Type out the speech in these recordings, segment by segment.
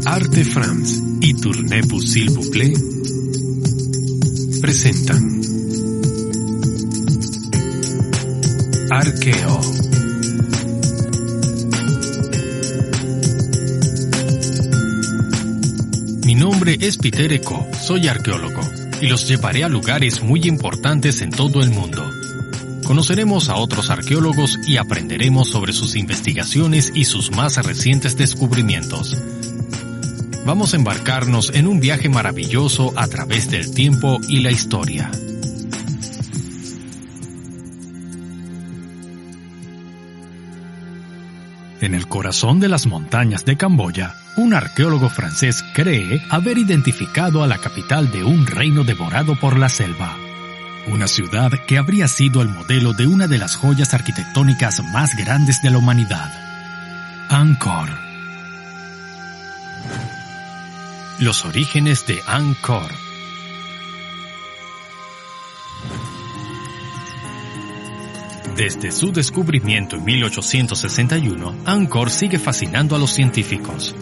Arte France y Tournez-vous s'il vous plaît presentan Arqueo. Mi nombre es Peter Eco, soy arqueólogo, y los llevaré a lugares muy importantes en todo el mundo. Conoceremos a otros arqueólogos y aprenderemos sobre sus investigaciones y sus más recientes descubrimientos. Vamos a embarcarnos en un viaje maravilloso a través del tiempo y la historia. En el corazón de las montañas de Camboya, un arqueólogo francés cree haber identificado a la capital de un reino devorado por la selva. Una ciudad que habría sido el modelo de una de las joyas arquitectónicas más grandes de la humanidad. Angkor. Los orígenes de Angkor. Desde su descubrimiento en 1861, Angkor sigue fascinando a los científicos.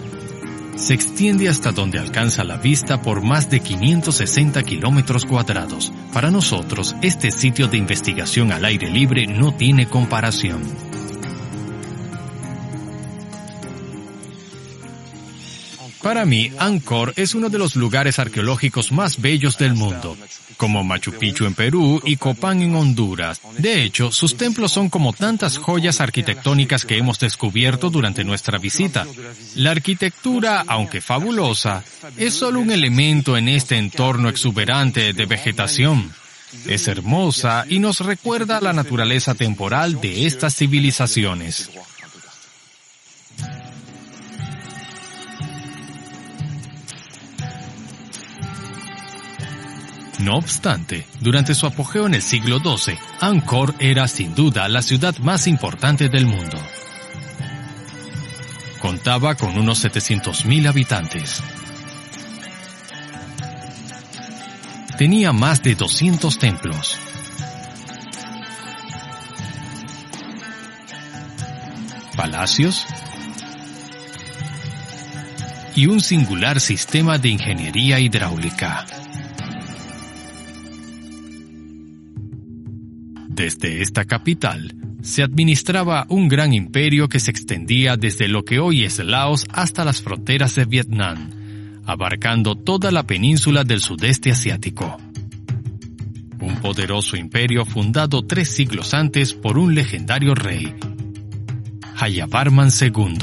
Se extiende hasta donde alcanza la vista por más de 560 kilómetros cuadrados. Para nosotros, este sitio de investigación al aire libre no tiene comparación. Para mí, Angkor es uno de los lugares arqueológicos más bellos del mundo, como Machu Picchu en Perú y Copán en Honduras. De hecho, sus templos son como tantas joyas arquitectónicas que hemos descubierto durante nuestra visita. La arquitectura, aunque fabulosa, es solo un elemento en este entorno exuberante de vegetación. Es hermosa y nos recuerda la naturaleza temporal de estas civilizaciones. No obstante, durante su apogeo en el siglo XII, Angkor era sin duda la ciudad más importante del mundo. Contaba con unos 700.000 habitantes. Tenía más de 200 templos. Palacios y un singular sistema de ingeniería hidráulica. Desde esta capital, se administraba un gran imperio que se extendía desde lo que hoy es Laos hasta las fronteras de Vietnam, abarcando toda la península del sudeste asiático. Un poderoso imperio fundado 3 siglos antes por un legendario rey, Jayavarman II.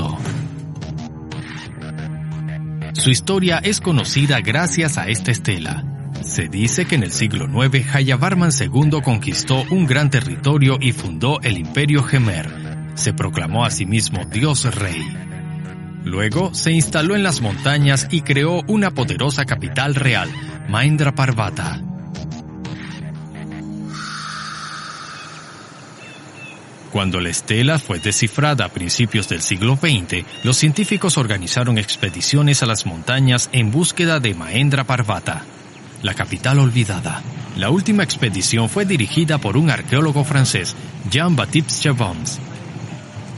Su historia es conocida gracias a esta estela. Se dice que en el siglo IX Jayavarman II conquistó un gran territorio y fundó el Imperio Khmer. Se proclamó a sí mismo Dios Rey. Luego se instaló en las montañas y creó una poderosa capital real, Mahendraparvata. Cuando la estela fue descifrada a principios del siglo XX, los científicos organizaron expediciones a las montañas en búsqueda de Mahendraparvata, la capital olvidada. La última expedición fue dirigida por un arqueólogo francés, Jean-Baptiste Chabons.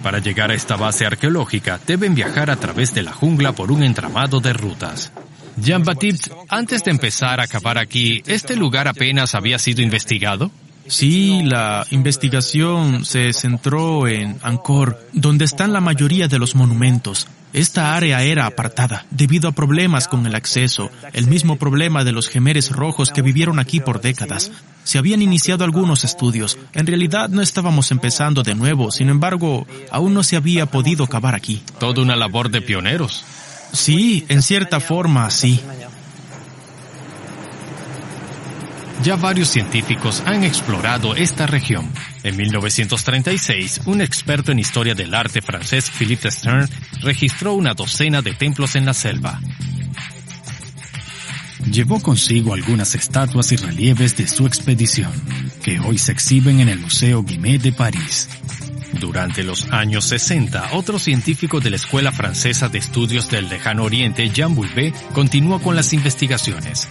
Para llegar a esta base arqueológica, deben viajar a través de la jungla por un entramado de rutas. Jean-Baptiste, antes de empezar a cavar aquí, ¿este lugar apenas había sido investigado? Sí, la investigación se centró en Angkor, donde están la mayoría de los monumentos. Esta área era apartada, debido a problemas con el acceso, el mismo problema de los Khmeres rojos que vivieron aquí por décadas. Se habían iniciado algunos estudios. En realidad no estábamos empezando de nuevo, sin embargo, aún no se había podido cavar aquí. Toda una labor de pioneros. Sí, en cierta forma, sí. Ya varios científicos han explorado esta región. En 1936, un experto en historia del arte francés, Philippe Stern, registró una docena de templos en la selva. Llevó consigo algunas estatuas y relieves de su expedición, que hoy se exhiben en el Museo Guimet de París. Durante los años 60, otro científico de la Escuela Francesa de Estudios del Lejano Oriente, Jean Bouvet, continuó con las investigaciones.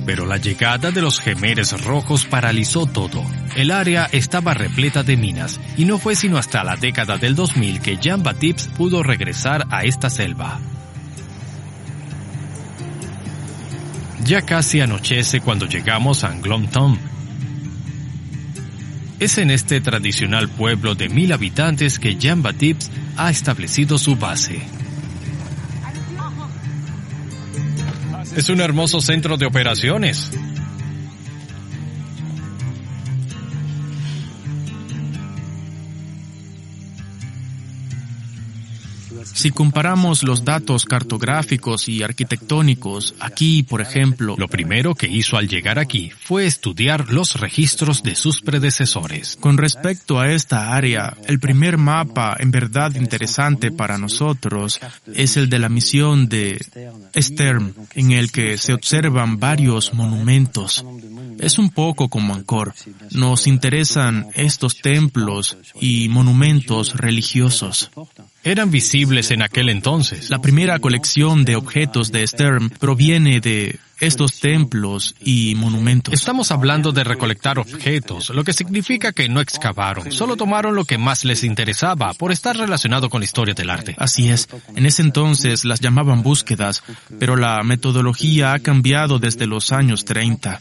Pero la llegada de los Jemeres Rojos paralizó todo. El área estaba repleta de minas, y no fue sino hasta la década del 2000 que Jean-Baptiste pudo regresar a esta selva. Ya casi anochece cuando llegamos a Ngloem Thom. Es en este tradicional pueblo de 1000 habitantes que Jean-Baptiste ha establecido su base. Es un hermoso centro de operaciones. Si comparamos los datos cartográficos y arquitectónicos, aquí, por ejemplo, Lo primero que hizo al llegar aquí fue estudiar los registros de sus predecesores. con respecto a esta área, el primer mapa en verdad interesante para nosotros es el de la misión de Stern, en el que se observan varios monumentos. Es un poco como Angkor. Nos interesan estos templos y monumentos religiosos. Eran visibles en aquel entonces. La primera colección de objetos de Stern proviene de estos templos y monumentos. Estamos hablando de recolectar objetos, lo que significa que no excavaron, solo tomaron lo que más les interesaba por estar relacionado con la historia del arte. Así es. En ese entonces las llamaban búsquedas, pero la metodología ha cambiado desde los años 30.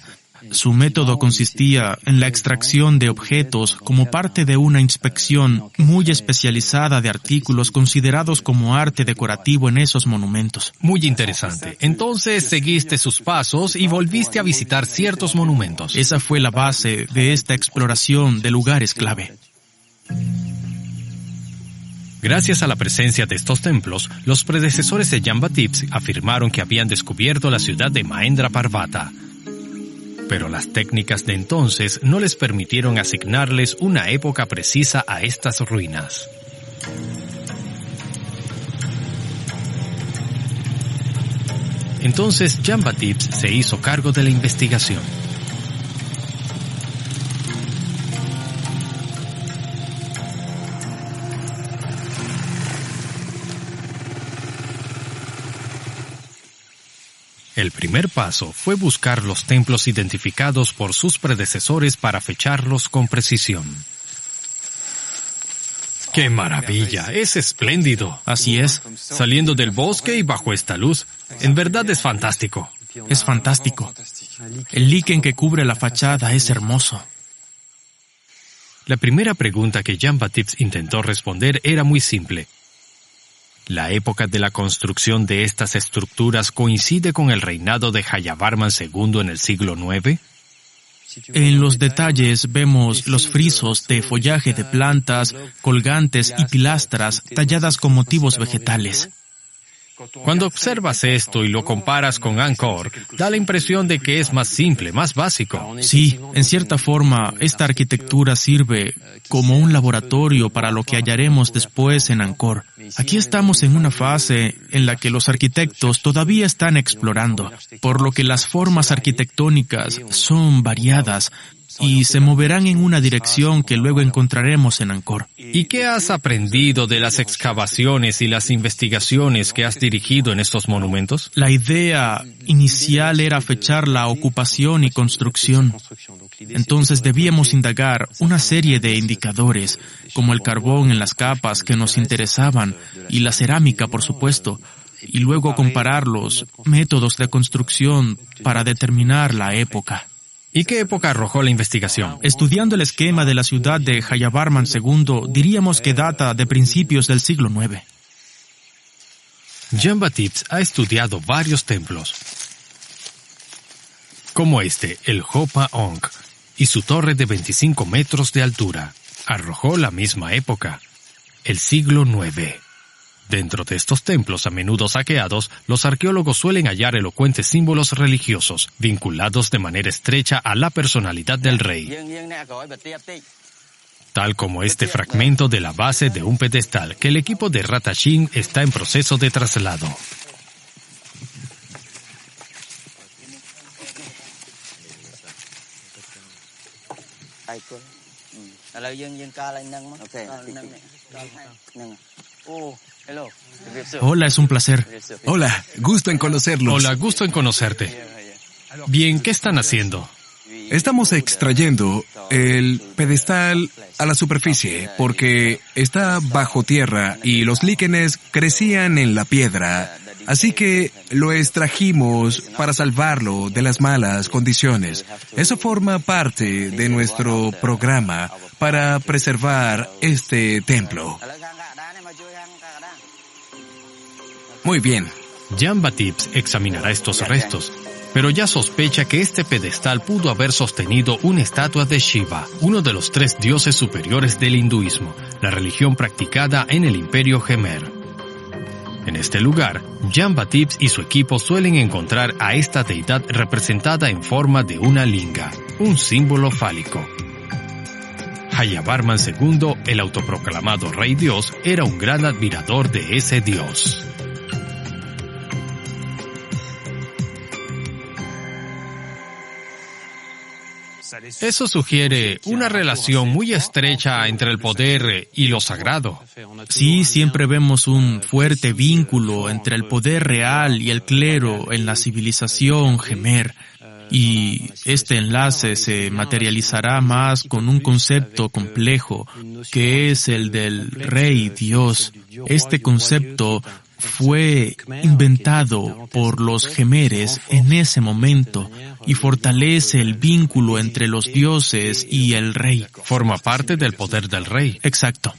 Su método consistía en la extracción de objetos como parte de una inspección muy especializada de artículos considerados como arte decorativo en esos monumentos. Muy interesante. Entonces seguiste sus pasos y volviste a visitar ciertos monumentos. Esa fue la base de esta exploración de lugares clave. Gracias a la presencia de estos templos, los predecesores de Jean-Baptiste afirmaron que habían descubierto la ciudad de Mahendra Parvata. Pero las técnicas de entonces no les permitieron asignarles una época precisa a estas ruinas. Entonces Jean-Baptiste se hizo cargo de la investigación. El primer paso fue buscar los templos identificados por sus predecesores para fecharlos con precisión. ¡Qué maravilla! ¡Es espléndido! Así es. Saliendo del bosque y bajo esta luz, en verdad es fantástico. Es fantástico. El líquen que cubre la fachada es hermoso. La primera pregunta que Jean-Baptiste intentó responder era muy simple. ¿La época de la construcción de estas estructuras coincide con el reinado de Jayavarman II en el siglo IX? En los detalles vemos los frisos de follaje de plantas, colgantes y pilastras talladas con motivos vegetales. Cuando observas esto y lo comparas con Angkor, da la impresión de que es más simple, más básico. Sí, en cierta forma, esta arquitectura sirve como un laboratorio para lo que hallaremos después en Angkor. Aquí estamos en una fase en la que los arquitectos todavía están explorando, por lo que las formas arquitectónicas son variadas y se moverán en una dirección que luego encontraremos en Angkor. ¿Y qué has aprendido de las excavaciones y las investigaciones que has dirigido en estos monumentos? La idea inicial era fechar la ocupación y construcción. Entonces debíamos indagar una serie de indicadores, como el carbón en las capas que nos interesaban y la cerámica, por supuesto, y luego comparar los métodos de construcción para determinar la época. ¿Y qué época arrojó la investigación? Estudiando el esquema de la ciudad de Jayavarman II, diríamos que data de principios del siglo IX. Jean-Baptiste ha estudiado varios templos, como el Hopa Onk, y su torre de 25 metros de altura. Arrojó la misma época, el siglo IX. Dentro de estos templos a menudo saqueados, los arqueólogos suelen hallar elocuentes símbolos religiosos, vinculados de manera estrecha a la personalidad del rey. Tal como este fragmento de la base de un pedestal que el equipo de Ratachín está en proceso de traslado. Hola, es un placer. Hola, gusto en conocerlos. Hola, gusto en conocerte. Bien, ¿qué están haciendo? Estamos extrayendo el pedestal a la superficie porque está bajo tierra y los líquenes crecían en la piedra. Así que lo extrajimos para salvarlo de las malas condiciones. Eso forma parte de nuestro programa para preservar este templo. Muy bien. Jean-Baptiste examinará estos restos, pero ya sospecha que este pedestal pudo haber sostenido una estatua de Shiva, uno de los 3 dioses superiores del hinduismo, la religión practicada en el Imperio Jemer. En este lugar, Jean-Baptiste y su equipo suelen encontrar a esta deidad representada en forma de una linga, un símbolo fálico. Jayavarman II, el autoproclamado Rey Dios, era un gran admirador de ese dios. Eso sugiere una relación muy estrecha entre el poder y lo sagrado. Sí, siempre vemos un fuerte vínculo entre el poder real y el clero en la civilización Jemer. Y este enlace se materializará más con un concepto complejo, que es el del Rey Dios. Este concepto fue inventado por los Jemeres en ese momento y fortalece el vínculo entre los dioses y el rey. Forma parte del poder del rey. Exacto.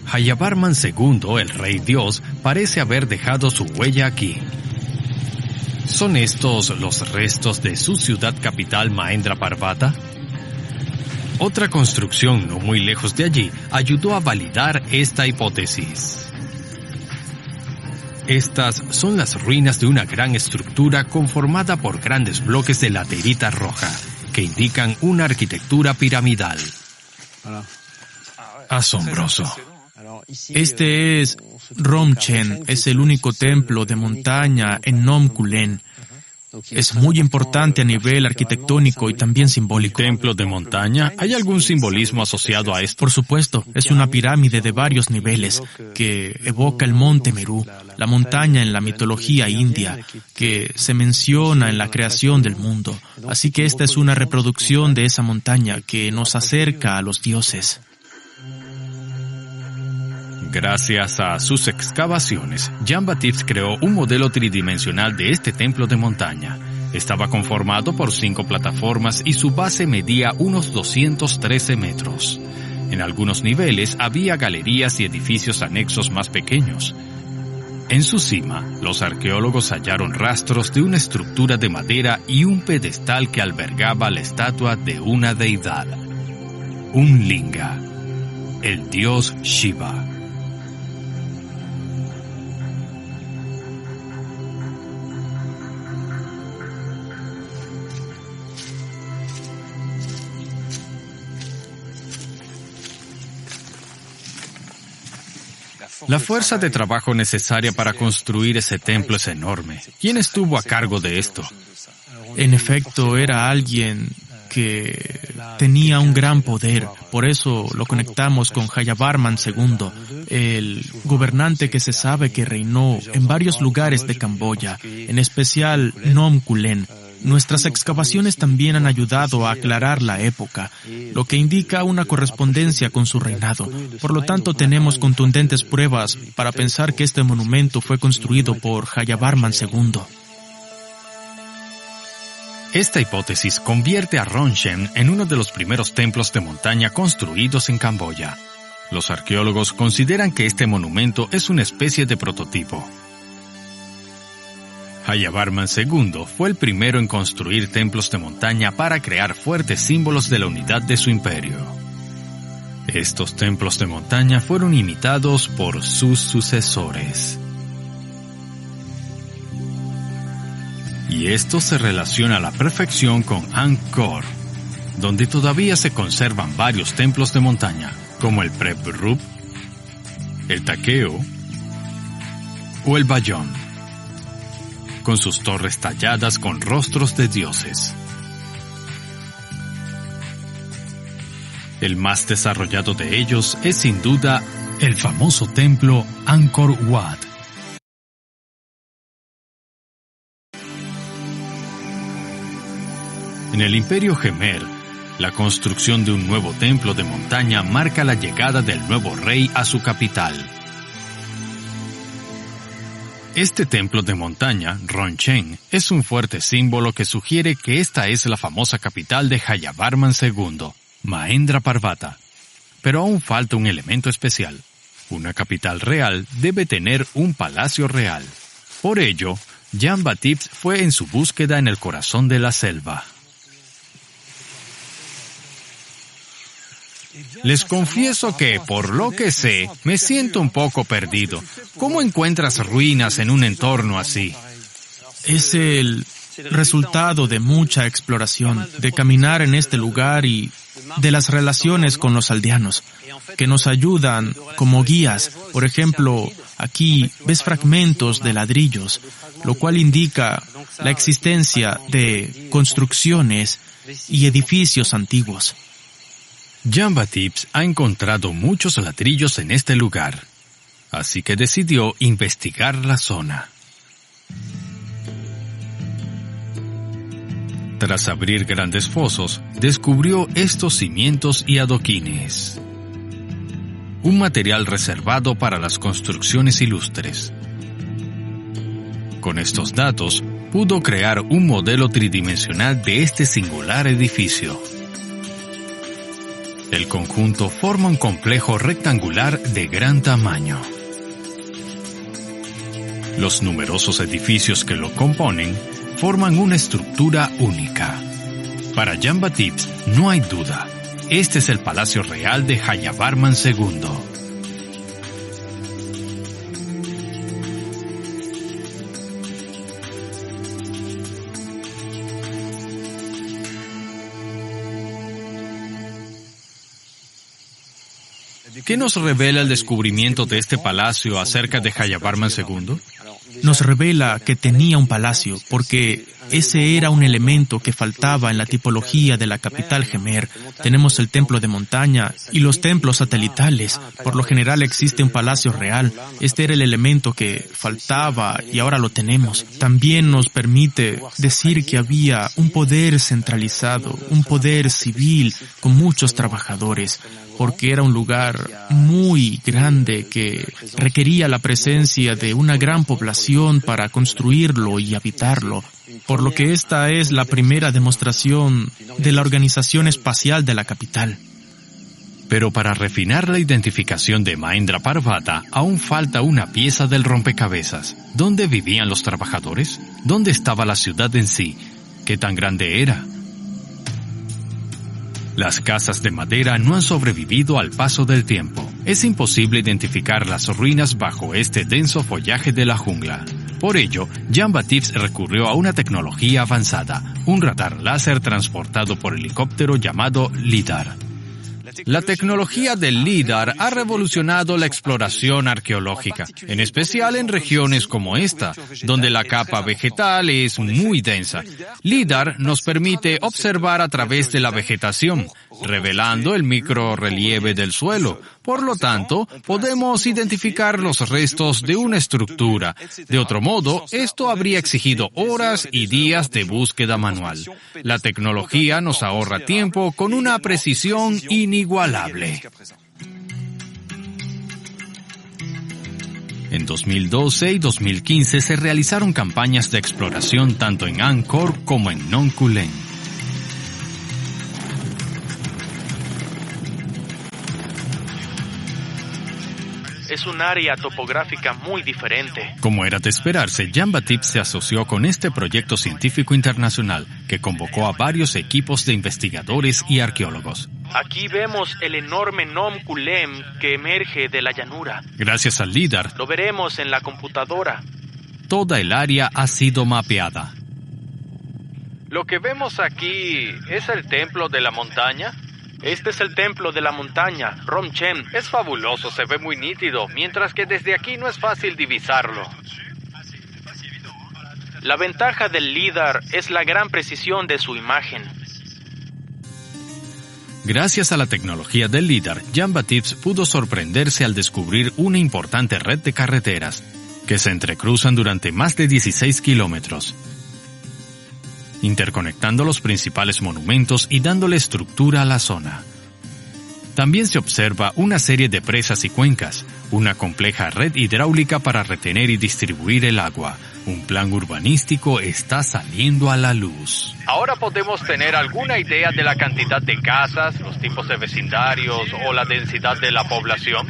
Jayavarman II, el Rey Dios, parece haber dejado su huella aquí. ¿Son estos los restos de su ciudad capital Mahendra Parvata? Otra construcción no muy lejos de allí ayudó a validar esta hipótesis. Estas son las ruinas de una gran estructura conformada por grandes bloques de laterita roja, que indican una arquitectura piramidal. Asombroso. Este es Romchen, es el único templo de montaña en Nom Kulen. Es muy importante a nivel arquitectónico y también simbólico. ¿Templo de montaña? ¿Hay algún simbolismo asociado a esto? Por supuesto, es una pirámide de varios niveles que evoca el monte Meru, la montaña en la mitología india, que se menciona en la creación del mundo. Así que esta es una reproducción de esa montaña que nos acerca a los dioses. Gracias a sus excavaciones, Jean-Baptiste creó un modelo tridimensional de este templo de montaña. Estaba conformado por 5 plataformas y su base medía unos 213 metros. En algunos niveles había galerías y edificios anexos más pequeños. En su cima, los arqueólogos hallaron rastros de una estructura de madera y un pedestal que albergaba la estatua de una deidad. Un linga, el dios Shiva. La fuerza de trabajo necesaria para construir ese templo es enorme. ¿Quién estuvo a cargo de esto? En efecto, era alguien que tenía un gran poder. Por eso lo conectamos con Jayavarman II, el gobernante que se sabe que reinó en varios lugares de Camboya, en especial Nom Kulen. Nuestras excavaciones también han ayudado a aclarar la época, lo que indica una correspondencia con su reinado. Por lo tanto, tenemos contundentes pruebas para pensar que este monumento fue construido por Jayavarman II. Esta hipótesis convierte a Romchen en uno de los primeros templos de montaña construidos en Camboya. Los arqueólogos consideran que este monumento es una especie de prototipo. Jayavarman II fue el primero en construir templos de montaña para crear fuertes símbolos de la unidad de su imperio. Estos templos de montaña fueron imitados por sus sucesores. Y esto se relaciona a la perfección con Angkor, donde todavía se conservan varios templos de montaña, como el Prep Rup, el Takeo o el Bayon, con sus torres talladas con rostros de dioses. El más desarrollado de ellos es sin duda el famoso templo Angkor Wat. En el Imperio Jemer, la construcción de un nuevo templo de montaña marca la llegada del nuevo rey a su capital. Este templo de montaña, Ronchen, es un fuerte símbolo que sugiere que esta es la famosa capital de Jayavarman II, Mahendra Parvata. Pero aún falta un elemento especial. Una capital real debe tener un palacio real. Por ello, Jean-Baptiste fue en su búsqueda en el corazón de la selva. Les confieso que, por lo que sé, me siento un poco perdido. ¿Cómo encuentras ruinas en un entorno así? Es el resultado de mucha exploración, de caminar en este lugar y de las relaciones con los aldeanos, que nos ayudan como guías. Por ejemplo, aquí ves fragmentos de ladrillos, lo cual indica la existencia de construcciones y edificios antiguos. Jean-Baptiste ha encontrado muchos ladrillos en este lugar, así que decidió investigar la zona. Tras abrir grandes fosos, descubrió estos cimientos y adoquines, un material reservado para las construcciones ilustres. Con estos datos, pudo crear un modelo tridimensional de este singular edificio. El conjunto forma un complejo rectangular de gran tamaño. Los numerosos edificios que lo componen forman una estructura única. Para Jean-Baptiste no hay duda, este es el Palacio Real de Jayavarman II. ¿Qué nos revela el descubrimiento de este palacio acerca de Jayavarman II? Nos revela que tenía un palacio, porque ese era un elemento que faltaba en la tipología de la capital Jemer. Tenemos el templo de montaña y los templos satelitales. Por lo general existe un palacio real. Este era el elemento que faltaba y ahora lo tenemos. También nos permite decir que había un poder centralizado, un poder civil con muchos trabajadores, porque era un lugar muy grande que requería la presencia de una gran población para construirlo y habitarlo, por lo que esta es la primera demostración de la organización espacial de la capital. Pero para refinar la identificación de Mahendra Parvata, aún falta una pieza del rompecabezas. ¿Dónde vivían los trabajadores? ¿Dónde estaba la ciudad en sí? ¿Qué tan grande era? Las casas de madera no han sobrevivido al paso del tiempo. Es imposible identificar las ruinas bajo este denso follaje de la jungla. Por ello, Jean-Baptiste recurrió a una tecnología avanzada, un radar láser transportado por helicóptero llamado LIDAR. La tecnología del LIDAR ha revolucionado la exploración arqueológica, en especial en regiones como esta, donde la capa vegetal es muy densa. LIDAR nos permite observar a través de la vegetación, revelando el microrrelieve del suelo. Por lo tanto, podemos identificar los restos de una estructura. De otro modo, esto habría exigido horas y días de búsqueda manual. La tecnología nos ahorra tiempo con una precisión inigualable. En 2012 y 2015 se realizaron campañas de exploración tanto en Angkor como en Nong Kuleng. Es un área topográfica muy diferente. Como era de esperarse, Jean-Baptiste se asoció con este proyecto científico internacional que convocó a varios equipos de investigadores y arqueólogos. Aquí vemos el enorme Nong Kuleng que emerge de la llanura. Gracias al LIDAR, lo veremos en la computadora. Toda el área ha sido mapeada. Lo que vemos aquí es el templo de la montaña. Este es el templo de la montaña, Ronchen. Es fabuloso, se ve muy nítido, mientras que desde aquí no es fácil divisarlo. La ventaja del LIDAR es la gran precisión de su imagen. Gracias a la tecnología del LIDAR, Jean-Baptiste pudo sorprenderse al descubrir una importante red de carreteras que se entrecruzan durante más de 16 kilómetros. interconectando los principales monumentos y dándole estructura a la zona. También se observa una serie de presas y cuencas, una compleja red hidráulica para retener y distribuir el agua. Un plan urbanístico está saliendo a la luz. Ahora podemos tener alguna idea de la cantidad de casas, los tipos de vecindarios o la densidad de la población.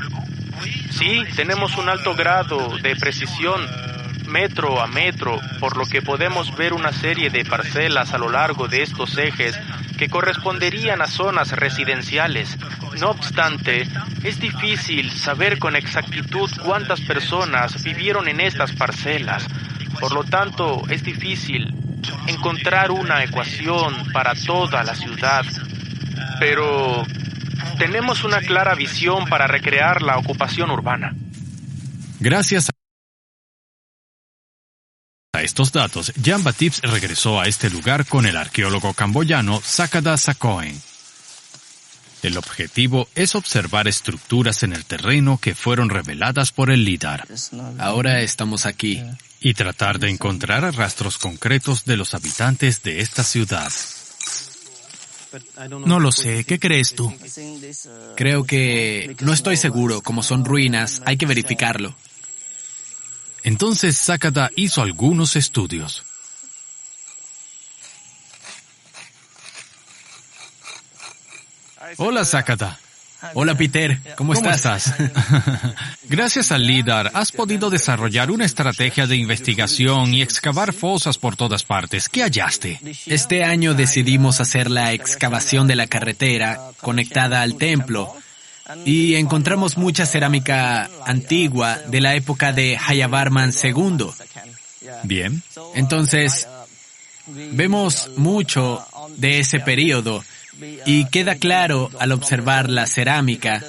Sí, tenemos un alto grado de precisión, metro a metro, por lo que podemos ver una serie de parcelas a lo largo de estos ejes que corresponderían a zonas residenciales. No obstante, es difícil saber con exactitud cuántas personas vivieron en estas parcelas. Por lo tanto, es difícil encontrar una ecuación para toda la ciudad. Pero tenemos una clara visión para recrear la ocupación urbana. Gracias a estos datos, Jean-Baptiste regresó a este lugar con el arqueólogo camboyano Sakada Sakoen. El objetivo es observar estructuras en el terreno que fueron reveladas por el LIDAR. Ahora estamos aquí. Y tratar de encontrar rastros concretos de los habitantes de esta ciudad. No lo sé, ¿qué crees tú? Creo que no estoy seguro, como son ruinas, hay que verificarlo. Entonces Sakada hizo algunos estudios. Hola, Sakada. Hola, Peter. ¿Cómo estás? Gracias al LIDAR, has podido desarrollar una estrategia de investigación y excavar fosas por todas partes. ¿Qué hallaste? Este año decidimos hacer la excavación de la carretera conectada al templo y encontramos mucha cerámica antigua de la época de Jayavarman II. Bien. Entonces, vemos mucho de ese periodo. Y queda claro al observar la cerámica,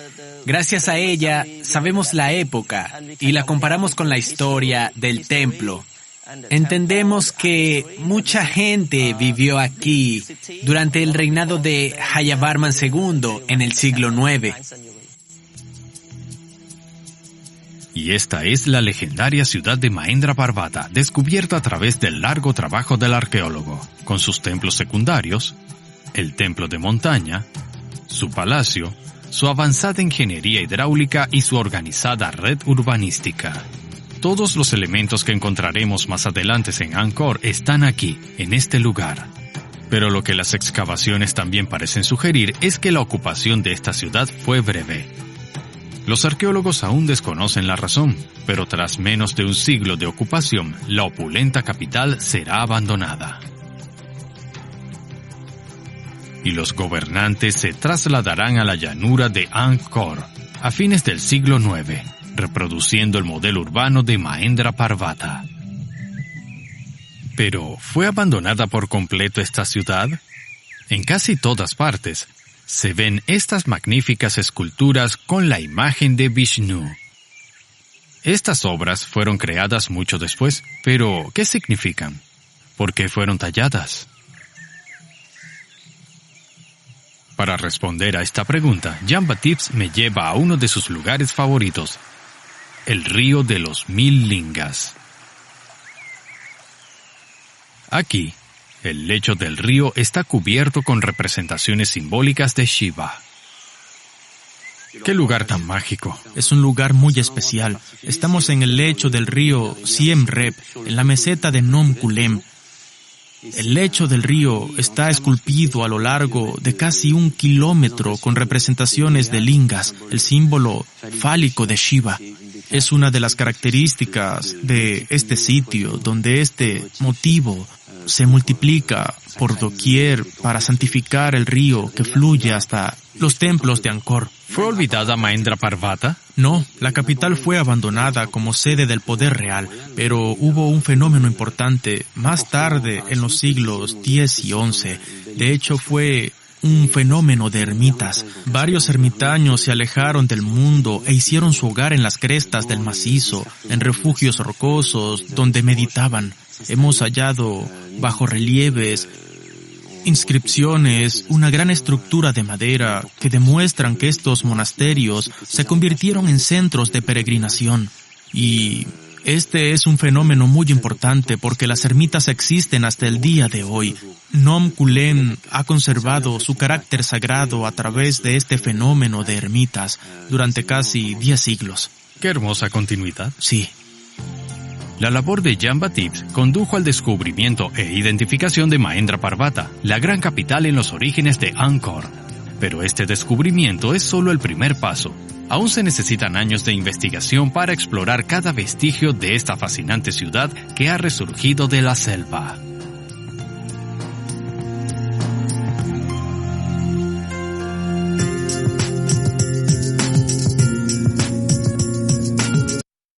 gracias a ella sabemos la época y la comparamos con la historia del templo. Entendemos que mucha gente vivió aquí durante el reinado de Jayavarman II en el siglo IX. Y esta es la legendaria ciudad de Mahendra Parvata, descubierta a través del largo trabajo del arqueólogo, con sus templos secundarios, el templo de montaña, su palacio, su avanzada ingeniería hidráulica y su organizada red urbanística. Todos los elementos que encontraremos más adelante en Angkor están aquí, en este lugar. Pero lo que las excavaciones también parecen sugerir es que la ocupación de esta ciudad fue breve. Los arqueólogos aún desconocen la razón, pero tras menos de un siglo de ocupación, la opulenta capital será abandonada. Y los gobernantes se trasladarán a la llanura de Angkor a fines del siglo IX, reproduciendo el modelo urbano de Mahendra Parvata. Pero, ¿fue abandonada por completo esta ciudad? En casi todas partes se ven estas magníficas esculturas con la imagen de Vishnu. Estas obras fueron creadas mucho después, pero ¿qué significan? ¿Por qué fueron talladas? Para responder a esta pregunta, Jean-Baptiste me lleva a uno de sus lugares favoritos, el río de los 1000 lingas. Aquí, el lecho del río está cubierto con representaciones simbólicas de Shiva. ¡Qué lugar tan mágico! Es un lugar muy especial. Estamos en el lecho del río Siem Reap, en la meseta de Nom Kulem. El lecho del río está esculpido a lo largo de casi 1 kilómetro con representaciones de lingas, el símbolo fálico de Shiva. Es una de las características de este sitio, donde este motivo se multiplica por doquier para santificar el río que fluye hasta los templos de Angkor. ¿Fue olvidada Mahendra Parvata? No, la capital fue abandonada como sede del poder real, pero hubo un fenómeno importante más tarde en los siglos X y XI. De hecho, fue un fenómeno de ermitas. Varios ermitaños se alejaron del mundo e hicieron su hogar en las crestas del macizo, en refugios rocosos donde meditaban. Hemos hallado bajorrelieves, inscripciones, una gran estructura de madera que demuestran que estos monasterios se convirtieron en centros de peregrinación. Y Este es un fenómeno muy importante porque las ermitas existen hasta el día de hoy. Nom Kulem ha conservado su carácter sagrado a través de este fenómeno de ermitas durante casi 10 siglos. ¡Qué hermosa continuidad! Sí. La labor de Jean-Baptiste condujo al descubrimiento e identificación de Mahendra Parvata, la gran capital en los orígenes de Angkor. Pero este descubrimiento es solo el primer paso. Aún se necesitan años de investigación para explorar cada vestigio de esta fascinante ciudad que ha resurgido de la selva.